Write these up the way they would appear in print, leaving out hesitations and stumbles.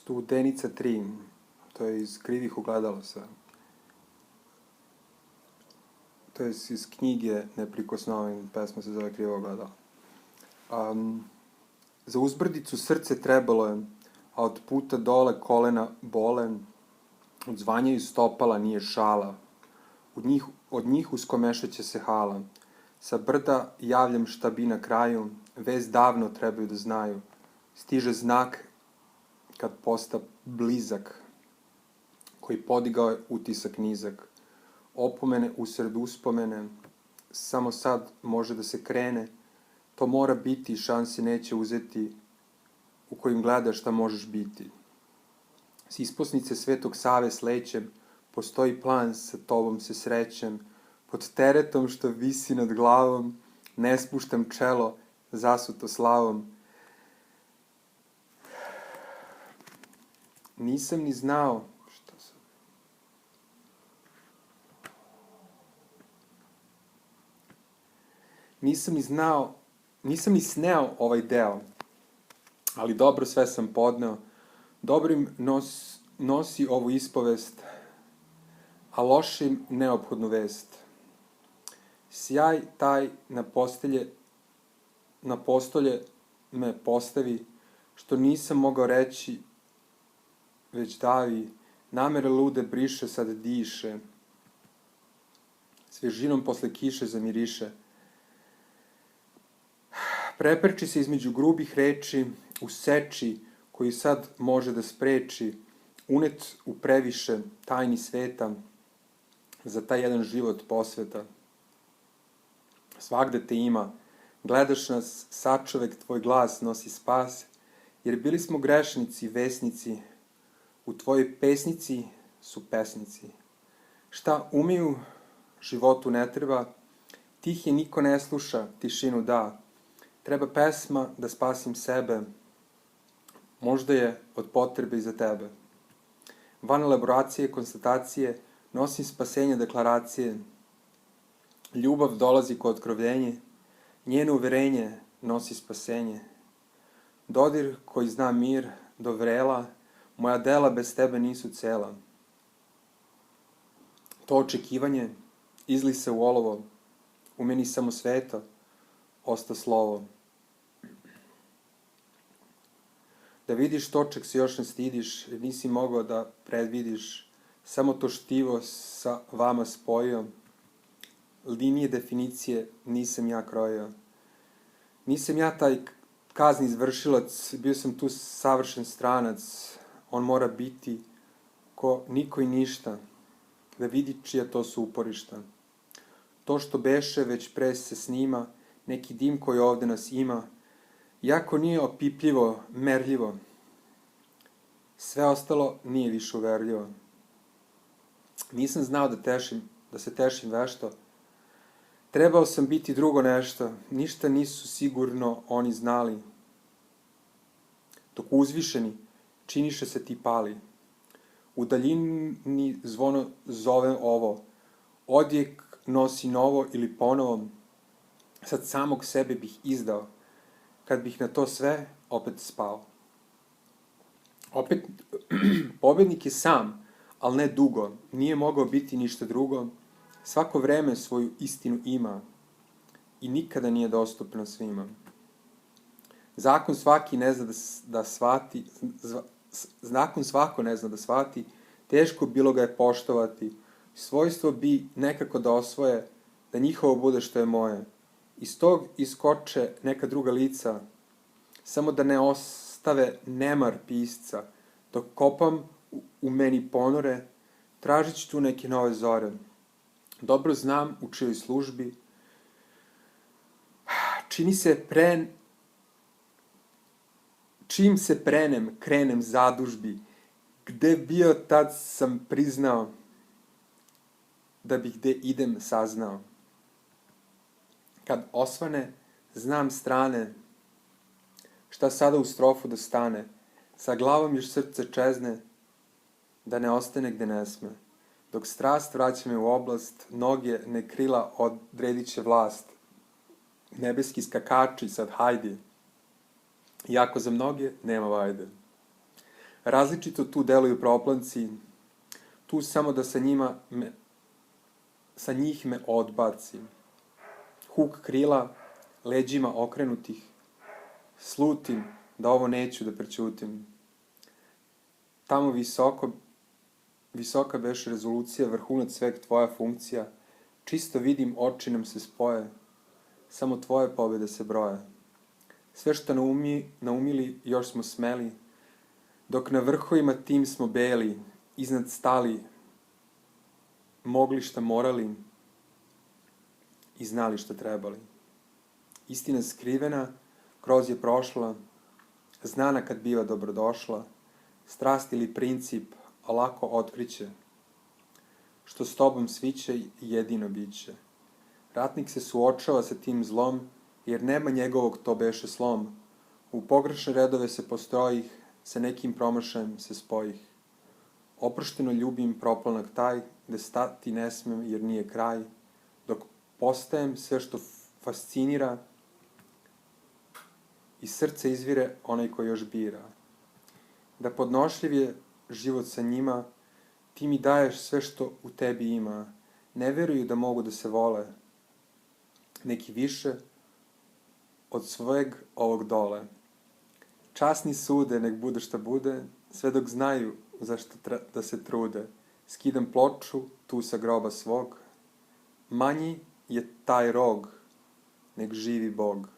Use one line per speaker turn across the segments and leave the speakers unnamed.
Studenica 3, to je iz Krivih ogledala sve. To je iz knjige Neprikosnoven, pesma se zove Kriva ogledala. Za uzbrdicu srce trebalo je, a od puta dole kolena bole, od zvanjaju stopala nije šala, od njih uskomešaće se hala. Sa brda javljam šta bi na kraju, vez davno trebaju da znaju. Stiže znak kad posta blizak, koji podigao je utisak nizak. Opomene usred uspomene, samo sad može da se krene, to mora biti, šanse neće uzeti, u kojim gledaš šta možeš biti. S isposnice Svetog Save slećem, postoji plan, sa tobom se srećem, pod teretom što visi nad glavom, ne spuštam čelo, zasuto slavom. Nisam ni znao, nisam ni sneo ovaj deo, ali dobro sve sam podneo, dobrim nosi ovu ispovest, a lošim neophodnu vest. Sjaj taj na postolje me postavi, što nisam mogao reći, već davi, namere lude briše, sad diše, svježinom posle kiše zamiriše. Preprči se između grubih reči, u seči koji sad može da spreči, unet u previše tajni sveta, za taj jedan život posveta. Svagde te ima, gledaš nas, sačovek tvoj glas nosi spas, jer bili smo grešnici, vesnici, u tvojoj pesnici su pesnici. Šta umeju, životu ne treba, tih je niko ne sluša, tišinu da. Treba pesma da spasim sebe, možda je od potrebe i za tebe. Van elaboracije, konstatacije, nosim spasenje deklaracije. Ljubav dolazi ko otkrovljenje, njeno uverenje nosi spasenje. Dodir koji zna mir, do vrela, moja dela bez tebe nisu cela. To očekivanje izli se u olovo, u meni samo sveta, osta slovo. Da vidiš točak se još ne stidiš, jer nisi mogao da predvidiš, samo to štivo sa vama spojio. Linije definicije nisam ja krojio. Nisam ja taj kazni izvršilac, bio sam tu savršen stranac, on mora biti ko niko i ništa, da vidi čija to su uporišta. To što beše već pre se snima, neki dim koji ovde nas ima, iako nije opipljivo, merljivo, sve ostalo nije više uverljivo. Nisam znao da se tešim vešto, trebao sam biti drugo nešto, ništa nisu sigurno oni znali. Dok uzvišeni, činiše se ti pali. U daljini zvono zove ovo, odjek nosi novo ili ponovo, sad samog sebe bih izdao, kad bih na to sve opet spao. Opet, pobednik je sam, ali ne dugo, nije mogao biti ništa drugo, svako vreme svoju istinu ima i nikada nije dostupno svima. Zakon svaki ne zna da shvati, zakon svako ne zna da shvati, teško bilo ga je poštovati, svojstvo bi nekako da osvoje, da njihovo bude što je moje. Iz tog iskoče neka druga lica, samo da ne ostave nemar pisca, dok kopam u meni ponore, tražit ću tu neke nove zore. Dobro znam u čijoj službi, čim se prenem, krenem zadužbi, gde bio tad sam priznao, da bih gde idem saznao. Kad osvane, znam strane, šta sada u strofu da stane, sa glavom još srce čezne, da ne ostane gde ne sme. Dok strast vraća me u oblast, noge ne krila odredit će vlast. Nebeski skakači sad hajde, iako za mnoge nema vajde. Različito tu deluju proplanci, tu samo da sa njih me odbaci. Huk krila, leđima okrenutih, slutim da ovo neću da prećutim. Tamo visoka beš rezolucija, vrhunac sveg tvoja funkcija, čisto vidim oči nam se spoje, samo tvoje pobjede se broje. Sve što naumili još smo smeli, dok na vrhovima tim smo beli, iznad stali, mogli šta morali i znali šta trebali. Istina skrivena, kroz je prošla, znana kad biva dobrodošla, strast ili princip, a lako otkriće. Što s tobom sviće, jedino biće. Ratnik se suočava sa tim zlom, jer nema njegovog to beše slom. U pogrešne redove se postrojih, sa nekim promašajem se spojih. Oprošteno ljubim proplanak taj, gde stati ne smem jer nije kraj, dok postajem sve što fascinira, iz srca izvire onaj ko još bira. Da podnošljiv je život sa njima, ti mi daješ sve što u tebi ima. Ne veruju da mogu da se vole, neki više od svojeg ovog dole. Časni sude, nek bude šta bude, sve dok znaju zašto da se trude. Skidam ploču tu sa groba svog, manji je taj rog, nek živi Bog.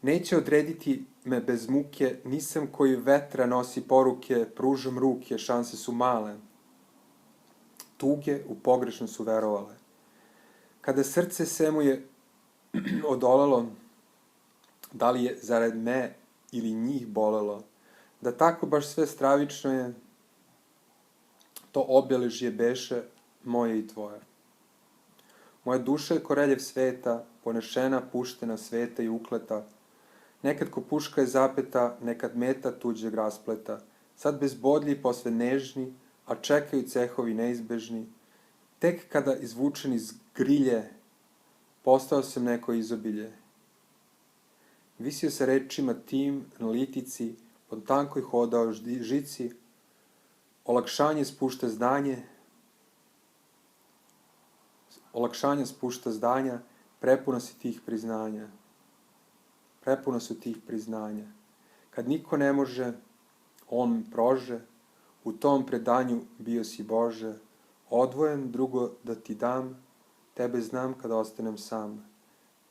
Neće odrediti me bez muke, nisam koji vetra nosi poruke, pružam ruke, šanse su male. Tuge u pogrešno su verovale. Kada srce se mu je odolelo, da li je zarad me ili njih bolelo, da tako baš sve stravično je, to obeležje beše moje i tvoje. Moja duša je koreljev sveta, ponešena, puštena, sveta i ukleta. Nekad ko puška je zapeta, nekad meta tuđeg raspleta. Sad bezbodlji, posve nežni, a čekaju cehovi neizbežni. Tek kada izvučen iz grilje, postao sam neko izobilje. Visio sa rečima tim na litici, pod tankoj hodao žici, olakšanje spušta zdanja, prepuna su tih priznanja. Kad niko ne može, on prože, u tom predanju bio si Bože, odvojen drugo da ti dam, tebe znam kad ostanem sam.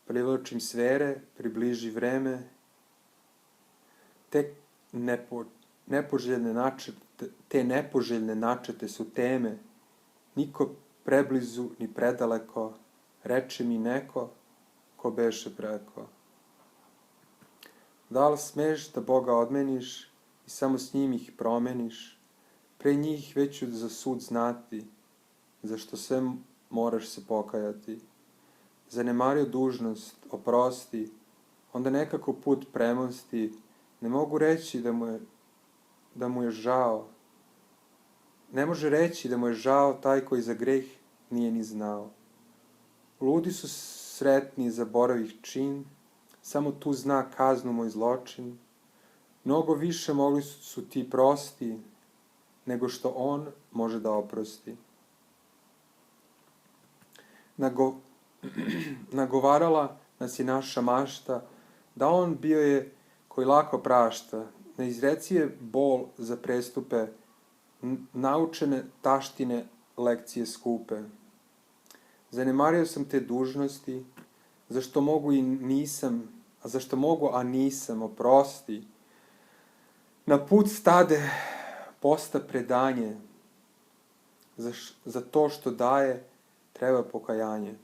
Privlačim sfere, približi vreme, te nepoželjne načete su teme, niko preblizu ni predaleko, reče mi neko ko beše preko. Da li smeš da Boga odmeniš i samo s njim ih promeniš, pre njih već ću za sud znati, zašto sve moraš se pokajati. Zanemario dužnost, oprosti, onda nekako put premosti, ne mogu reći da mu je žao. Ne može reći da mu je žao taj koji za greh nije ni znao. Ludi su sretni zaboravih čin, samo tu zna kaznu moj zločin. Mnogo više mogli su ti prosti, nego što on može da oprosti. Nagovarala nas je naša mašta, da on bio je koji lako prašta. Ne izreci je bol za prestupe, naučene taštine lekcije skupe. Zanemario sam te dužnosti, zašto mogu a nisam, oprosti. Na put stade posta predanje, za to što daje treba pokajanje.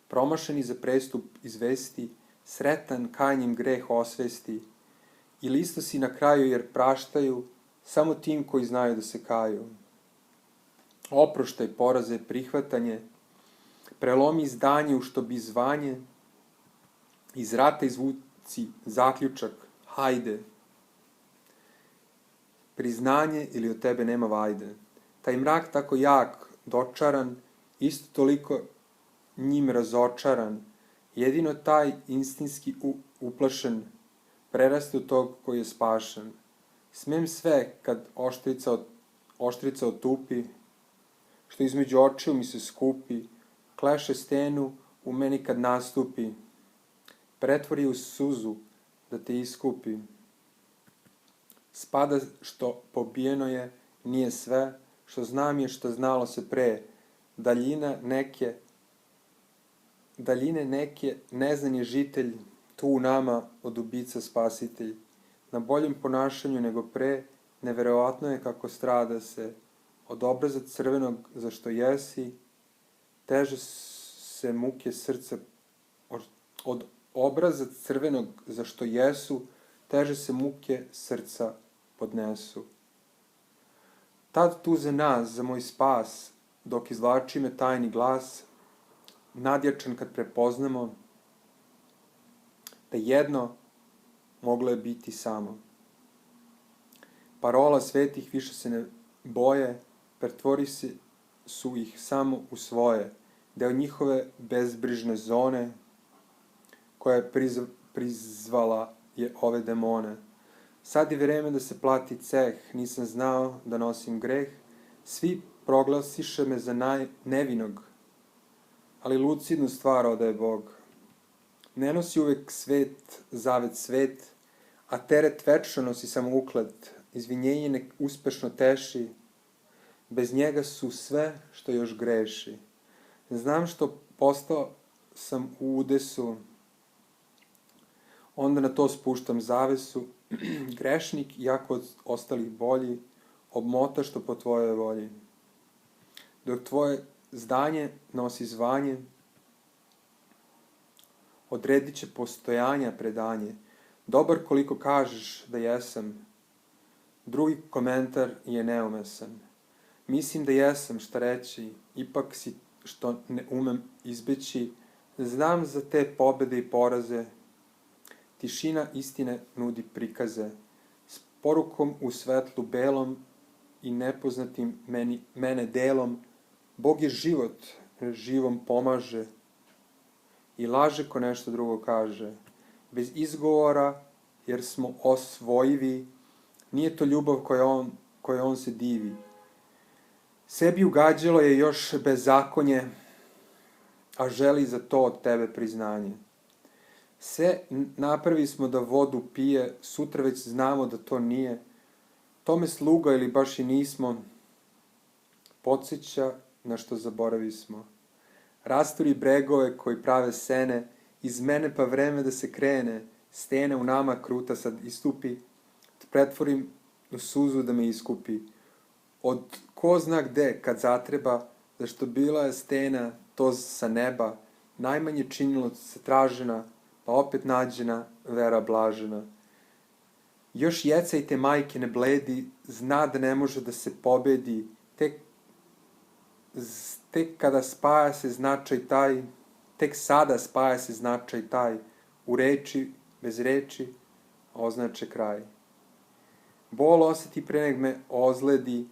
Promašeni za prestup izvesti, sretan kajanjem greh osvesti, ili isto si na kraju jer praštaju samo tim koji znaju da se kaju. Oproštaj poraze prihvatanje, prelomi izdanje u što bi zvanje, iz rata izvuci zaključak, hajde. Priznanje ili od tebe nema vajde. Taj mrak tako jak, dočaran, isto toliko njim razočaran, jedino taj instinski uplašen, preraste u tog koji je spašen. Smem sve kad oštrica otupi, što između očiju mi se skupi, kleše stenu u meni kad nastupi, pretvori u suzu da te iskupi. Spada što pobijeno je, nije sve, što znam je što znalo se pre, daljine neke, neznan je žitelj, tu u nama od ubica spasitelj. Na boljem ponašanju nego pre, neverovatno je kako strada se, od obraza crvenog za što jesi, teže se muke srca, od obraza crvenog za što jesu, teže se muke srca podnesu. Tad tu za nas, za moj spas, dok izvlači me tajni glas, nadjačan kad prepoznamo da jedno moglo je biti samo. Parola svetih više se ne boje, pretvori su ih samo u svoje, deo njihove bezbrižne zone, koja je prizvala je ove demone. Sad je vreme da se plati ceh, nisam znao da nosim greh, svi proglasiše me za nevinog, ali lucidnu stvar odaje Bog. Ne nosi uvek zavet svet, a teret večno nosi samo uklet, izvinjenje nek uspešno teši, bez njega su sve što još greši. Znam što postao sam u udesu, onda na to spuštam zavesu, grešnik, iako od ostalih bolji, obmota što po tvojoj volji. Dok tvoje zdanje nosi zvanje, odredit će postojanja predanje, dobar koliko kažeš da jesam, drugi komentar je neumesan. Mislim da jesam šta reći, ipak si što ne umem izbeći, znam za te pobede i poraze, tišina istine nudi prikaze, s porukom u svetlu belom i nepoznatim mene delom, Bog je život, živom pomaže i laže ko nešto drugo kaže. Bez izgovora, jer smo osvojivi, nije to ljubav koje on se divi. Sebi ugađalo je još bezakonje, a želi za to od tebe priznanje. Sve napravi smo da vodu pije, sutra već znamo da to nije. Tome sluga ili baš i nismo, podsjeća na što zaboravi smo. Rasturi bregove koji prave sene, iz mene pa vreme da se krene, stene u nama kruta sad istupi, pretvorim u suzu da me iskupi. Od ko zna gde, kad zatreba, zašto bila je stena, to sa neba, najmanje činilo se tražena, pa opet nađena, vera blažena. Još jecajte majke ne bledi, zna da ne može da se pobedi, tek kada spaja se značaj taj, tek sada spaja se značaj taj, u reči, bez reči, označe kraj. Bol oseti pre nek me ozledi,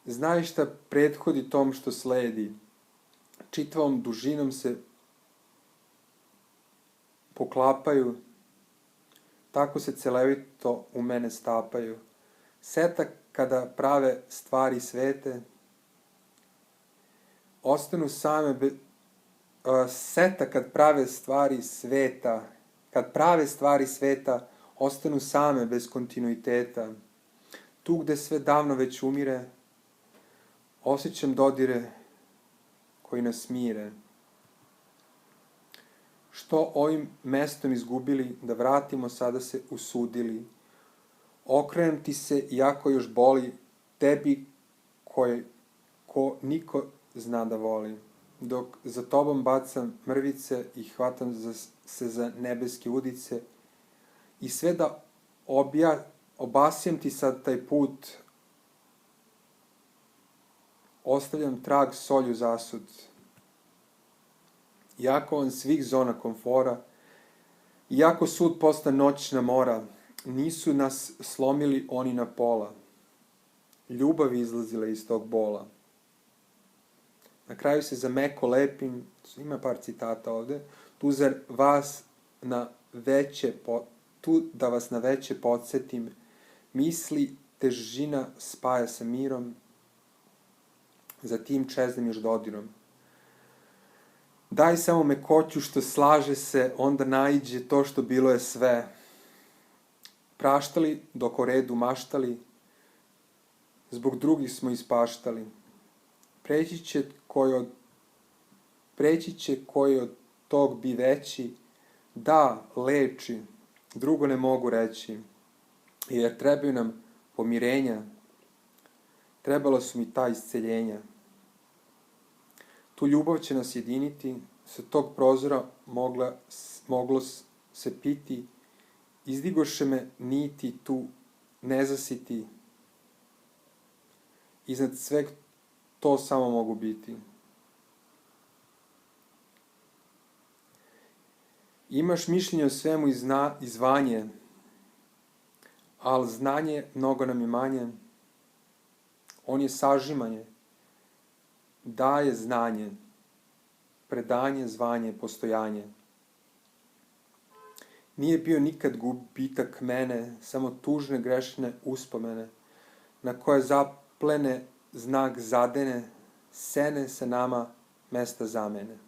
znaj šta prethodi tom što sledi, čitavom dužinom se poklapaju, tako se celevito u mene stapaju. Seta kada prave stvari svete, ostanu same seta kad prave stvari sveta, ostanu same bez kontinuiteta. Tu gde sve davno već umire, osjećam dodire koji nas mire. Što ovim mestom izgubili, da vratimo sada se usudili. Okrenem ti se, iako još boli, tebi ko niko zna da voli. Dok za tobom bacam mrvice i hvatam se za nebeske udice i sve da obasjam ti sad taj put, ostavljam trag solju zasud. Iako on svih zona komfora, iako sud posta noćna mora, nisu nas slomili oni na pola. Ljubav izlazila iz tog bola. Na kraju se za meko lepim, ima par citata ovde, tu za vas tu da vas na veće podsjetim, misli težina spaja sa mirom, zatim čeznem još dodirom. Daj samo mekoću što slaže se, onda naiđe to što bilo je sve. Praštali dok o redu maštali, zbog drugih smo ispaštali. Preći će koji od tog bi veći, da, leči, drugo ne mogu reći, jer trebaju nam pomirenja, trebalo su mi ta isceljenja. Tu ljubav će nas jediniti, sa tog prozora moglo se piti, izdigoše me niti tu nezasiti, iznad sveg to samo mogu biti. Imaš mišljenje o svemu i zvanje, ali znanje mnogo nam je manje. On je sažimanje, daje znanje, predanje, zvanje, postojanje. Nije bio nikad gubitak mene, samo tužne grešne uspomene, na koje zaplene znak zadene, sene se nama mesta zamene.